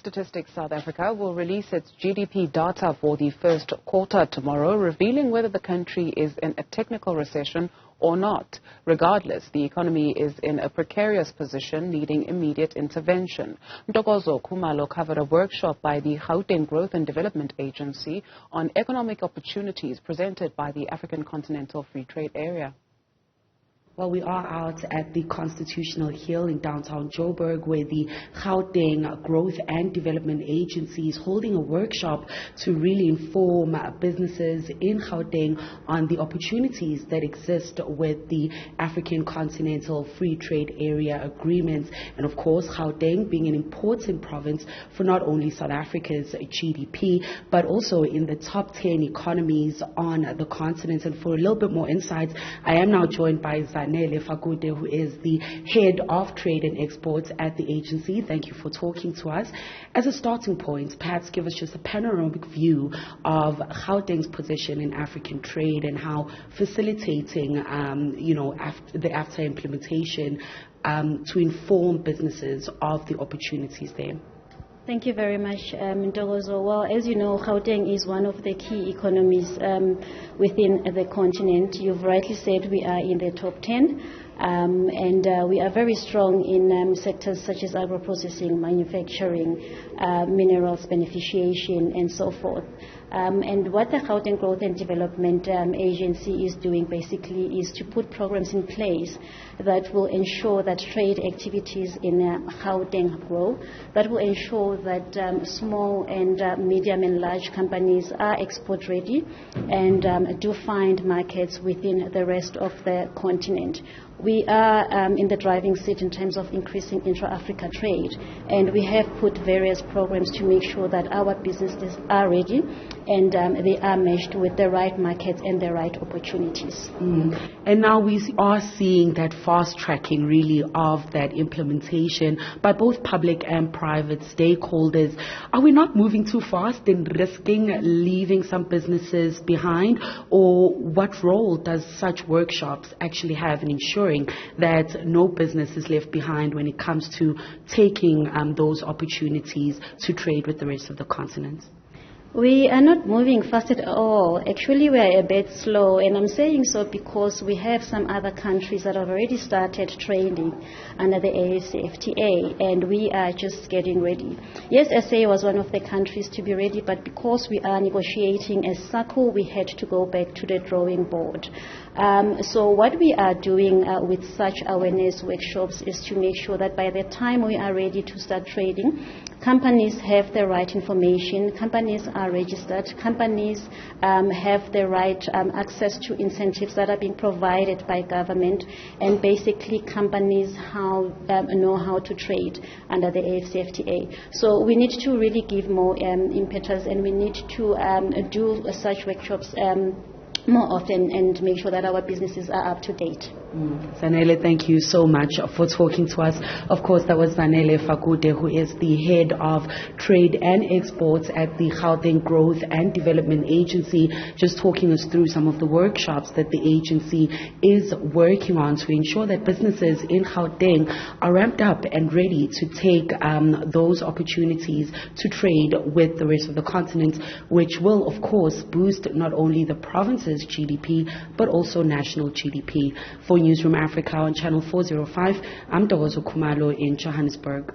Statistics South Africa will release its GDP data for the first quarter tomorrow, revealing whether the country is in a technical recession or not. Regardless, the economy is in a precarious position, needing immediate intervention. Ntokozo Khumalo covered a workshop by the Gauteng Growth and Development Agency on economic opportunities presented by the African Continental Free Trade Area. Well, we are out at the Constitutional Hill in downtown Joburg, where the Gauteng Growth and Development Agency is holding a workshop to really inform businesses in Gauteng on the opportunities that exist with the African Continental Free Trade Area agreements. And of course, Gauteng being an important province for not only South Africa's GDP, but also in the top 10 economies on the continent. And for a little bit more insights, I am now joined by AfCFTA, who is the head of trade and exports at the agency. Thank you for talking to us. As a starting point, perhaps give us just a panoramic view of Gauteng's position in African trade and how facilitating, the AfCFTA implementation to inform businesses of the opportunities there. Thank you very much, Ntokozo. Well, as you know, Gauteng is one of the key economies within the continent. You've rightly said we are in the top 10, and we are very strong in sectors such as agro-processing, manufacturing, minerals beneficiation, and so forth. And what the Gauteng Growth and Development Agency is doing basically is to put programs in place that will ensure that trade activities in Gauteng grow, that will ensure that small and medium and large companies are export ready and do find markets within the rest of the continent. We are in the driving seat in terms of increasing intra-Africa trade, and we have put various programs to make sure that our businesses are ready and they are meshed with the right markets and the right opportunities. And now we are seeing that fast tracking really of that implementation by both public and private stakeholders. Are we not moving too fast and risking leaving some businesses behind? Or what role does such workshops actually have in ensuring that no business is left behind when it comes to taking those opportunities to trade with the rest of the continent? We are not moving fast at all. Actually, we are a bit slow, and I'm saying so because we have some other countries that have already started trading under the AfCFTA, and we are just getting ready. Yes, SA was one of the countries to be ready, but because we are negotiating a circle, we had to go back to the drawing board. So what we are doing with such awareness workshops is to make sure that by the time we are ready to start trading, companies have the right information, companies are registered, companies have the right access to incentives that are being provided by government, and basically companies know how to trade under the AfCFTA. So we need to really give more impetus, and we need to do such workshops more often and make sure that our businesses are up to date. Zanele, thank you so much for talking to us. Of course, that was Zanele Fakude, who is the head of trade and exports at the Gauteng Growth and Development Agency, just talking us through some of the workshops that the agency is working on to ensure that businesses in Gauteng are ramped up and ready to take those opportunities to trade with the rest of the continent, which will, of course, boost not only the province's GDP, but also national GDP. For Newzroom Afrika on Channel 405, I'm Ntokozo Khumalo in Johannesburg.